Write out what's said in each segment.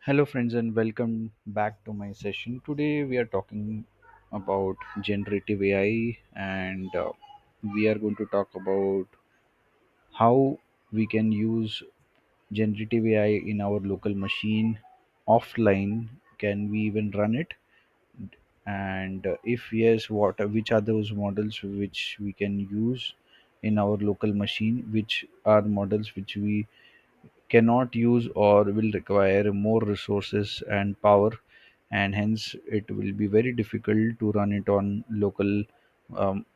Hello, friends, and welcome back to my session. Today, we are talking about generative AI, and we are going to talk about how we can use generative AI in our local machine offline. Can we even run it? And if yes, which are those models which we can use in our local machine? Which are models which we cannot use or will require more resources and power, and hence it will be very difficult to run it on local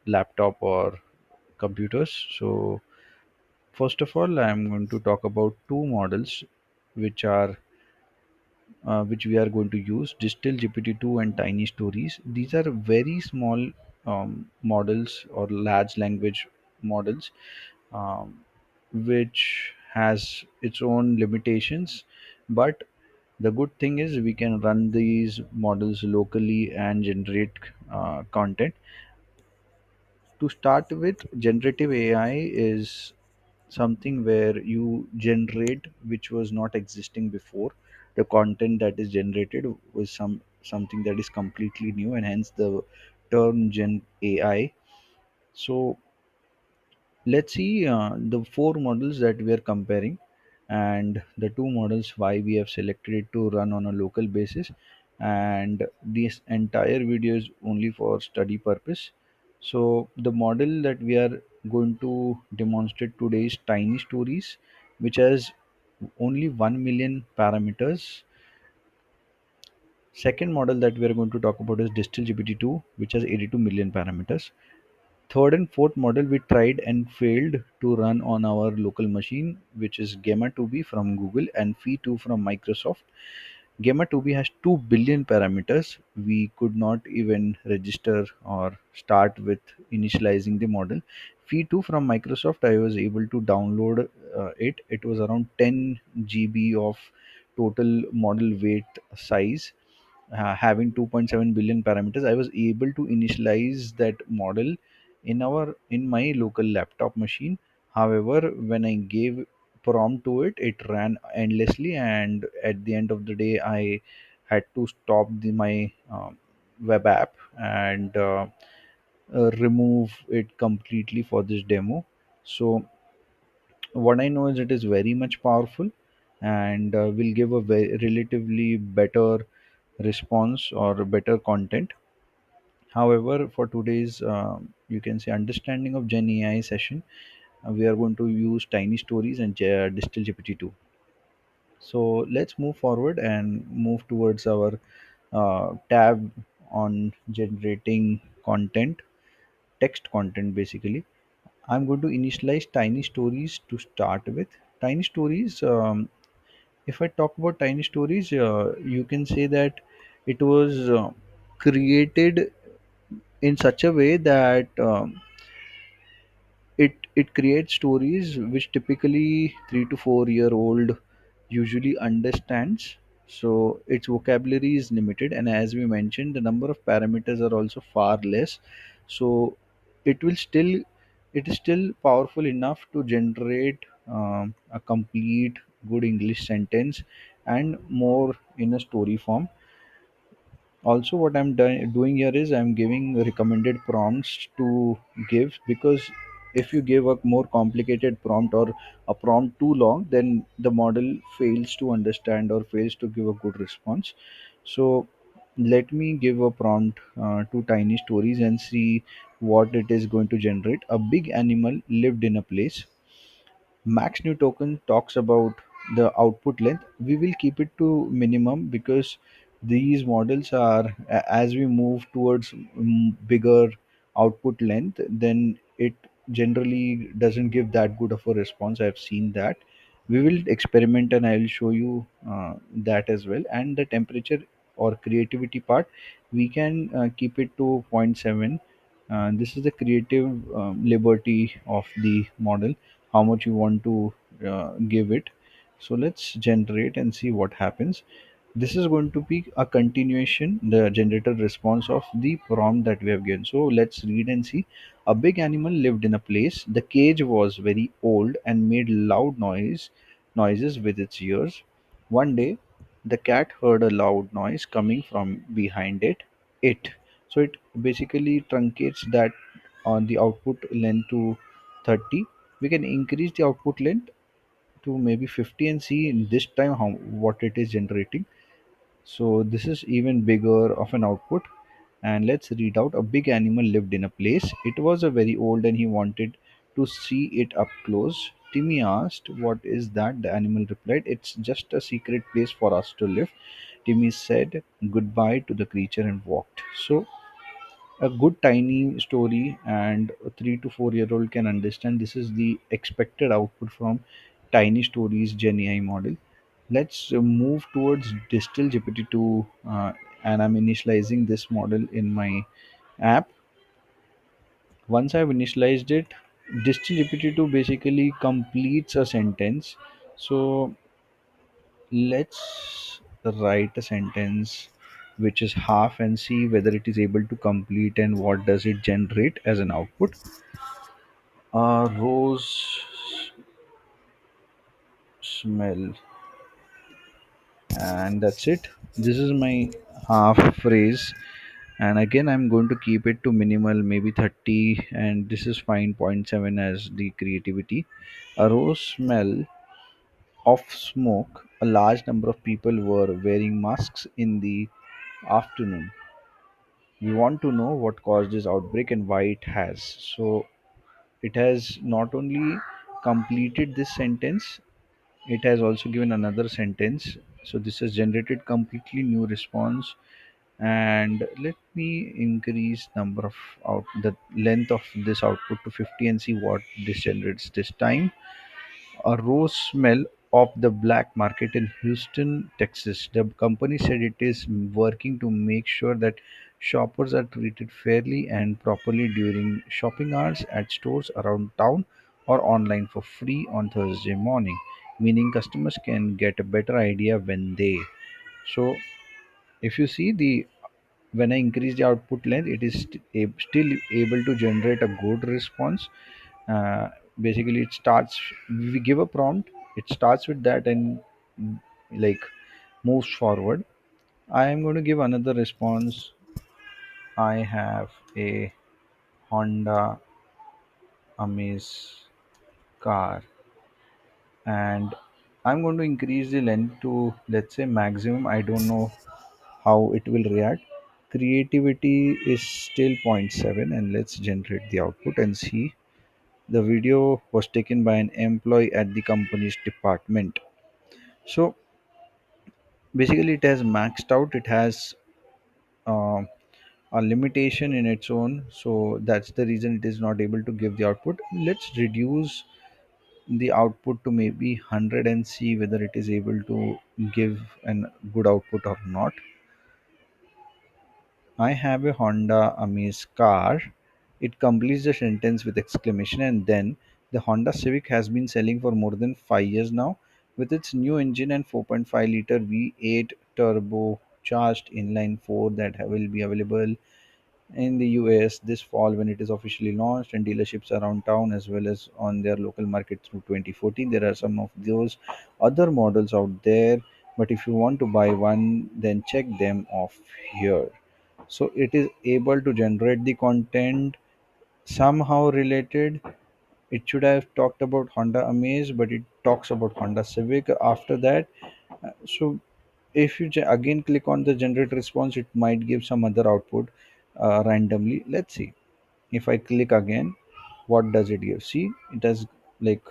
laptop or computers. So first of all, I'm going to talk about two models which are which we are going to use: DistilGPT2 and TinyStories. These are very small models or large language models, um, which has its own limitations. But the good thing is we can run these models locally and generate content. To start with, generative AI is something where you generate which was not existing before. The content that is generated was something that is completely new, and hence the term Gen AI. So let's see the four models that we are comparing, and the two models why we have selected it to run on a local basis. And this entire video is only for study purpose. So the model that we are going to demonstrate today is Tiny Stories, which has only 1 million parameters. Second model that we are going to talk about is DistilGPT2, which has 82 million parameters. Third and fourth model we tried and failed to run on our local machine, which is Gemma-2B from Google and Phi-2 from Microsoft. Gemma-2B has 2 billion parameters. We could not even register or start with initializing the model. Phi-2 from Microsoft, I was able to download it. It was around 10 GB of total model weight size, having 2.7 billion parameters. I was able to initialize that model in my local laptop machine. However, when I gave prompt to it, it ran endlessly, and at the end of the day I had to stop my web app and remove it completely for this demo. So what I know is it is very much powerful, and will give a very relatively better response or better content. However, for today's you can say understanding of Gen AI session, we are going to use Tiny Stories and Distil GPT-2. So let's move forward and move towards our tab on generating content, text content basically. I'm going to initialize Tiny Stories to start with. Tiny Stories, if I talk about Tiny Stories, you can say that it was created in such a way that it creates stories which typically 3 to 4 year old usually understands. So its vocabulary is limited, and as we mentioned, the number of parameters are also far less. So it will still it is still powerful enough to generate a complete good English sentence and more in a story form. Also, what doing here is I'm giving recommended prompts to give, because if you give a more complicated prompt or a prompt too long, then the model fails to understand or fails to give a good response. So let me give a prompt to Tiny Stories and see what it is going to generate. A big animal lived in a place. Max new token talks about the output length. We will keep it to minimum because these models are as we move towards bigger output length, then it generally doesn't give that good of a response. I've seen that. We will experiment and I will show you that as well. And the temperature or creativity part, we can keep it to zero point 0.7. This is the creative liberty of the model, how much you want to give it. So let's generate and see what happens. This is going to be a continuation, the generated response of the prompt that we have given. So let's read and see. A big animal lived in a place. The cage was very old and made loud noises with its ears. One day The cat heard a loud noise coming from behind it. So it basically truncates that on the output length to 30. We can increase the output length to maybe 50 and see in this time how what it is generating. So this is even bigger of an output. And let's read out. A big animal lived in a place. It was a very old and he wanted to see it up close. Timmy asked, "What is that?" The animal replied, "It's just a secret place for us to live." Timmy said goodbye to the creature and walked. So a good tiny story and a 3 to 4 year old can understand. This is the expected output from tiny stories gen AI model. Let's move towards DistilGPT2, and I'm initializing this model in my app. Once I've initialized it, DistilGPT2 basically completes a sentence. So let's write a sentence which is half and see whether it is able to complete and what does it generate as an output. Rose smell, and that's it. This is my half phrase, and again I'm going to keep it to minimal, maybe 30, and this is fine, point 0.7 as the creativity. A rose smell of smoke. A large number of people were wearing masks in the afternoon. We want to know what caused this outbreak and why it has. So it has not only completed this sentence, it has also given another sentence. So this has generated completely new response. And let me increase number of out the length of this output to 50 and see what this generates this time. A rose smell of the black market in Houston, Texas. The company said it is working to make sure that shoppers are treated fairly and properly during shopping hours at stores around town or online for free on Thursday morning, meaning customers can get a better idea when they. So if you see the when I increase the output length, it is still able to generate a good response. uh, Basically it starts, we give a prompt, it starts with that and like moves forward. I am going to give another response. I have a Honda Amaze car, and I'm going to increase the length to, let's say, maximum. I don't know how it will react. Creativity is still zero point 0.7, and let's generate the output and see. The video was taken by an employee at the company's department. So basically it has maxed out, it has uh, a limitation in its own, so that's the reason it is not able to give the output. Let's reduce the output to maybe 100 and see whether it is able to give an good output or not. I have a Honda Amaze car. It completes the sentence with exclamation, and then the Honda Civic has been selling for more than 5 years now. With its new engine and 4.5-liter V8 turbocharged inline 4 that will be available in the US this fall when it is officially launched, and dealerships around town as well as on their local market through 2014. There are some of those other models out there, but if you want to buy one, then check them off here. So it is able to generate the content somehow related. It should have talked about Honda Amaze, but it talks about Honda Civic after that. So if you again click on the generate response, it might give some other output randomly. Let's see. If I click again, what does it give? See, it has like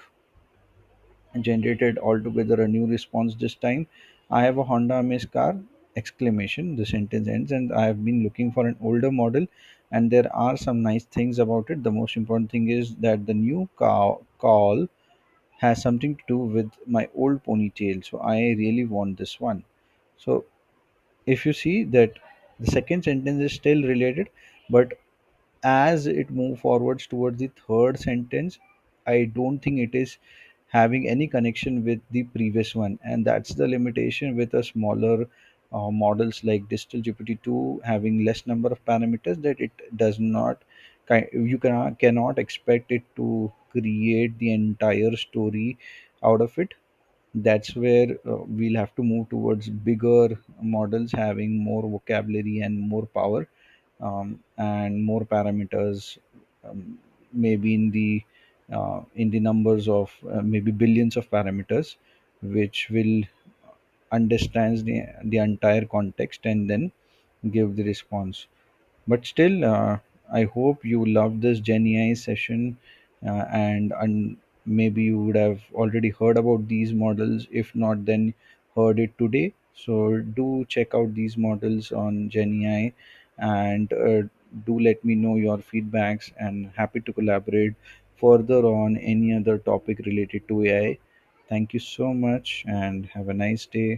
generated altogether a new response this time. I have a Honda Amaze car, exclamation, the sentence ends, and I have been looking for an older model, and there are some nice things about it. The most important thing is that the new call has something to do with my old ponytail, so I really want this one. So if you see that the second sentence is still related, but as it move forwards towards the third sentence, I don't think it is having any connection with the previous one, and that's the limitation with a smaller models like distal gpt-2 having less number of parameters, that it does not you cannot expect it to create the entire story out of it. That's where we'll have to move towards bigger models having more vocabulary and more power, and more parameters, maybe in the numbers of maybe billions of parameters, which will understands the entire context and then give the response. But still, I hope you love this Gen AI session, and maybe you would have already heard about these models. If not, then heard it today. So do check out these models on Gen AI, and do let me know your feedbacks. And happy to collaborate further on any other topic related to AI. Thank you so much, and have a nice day.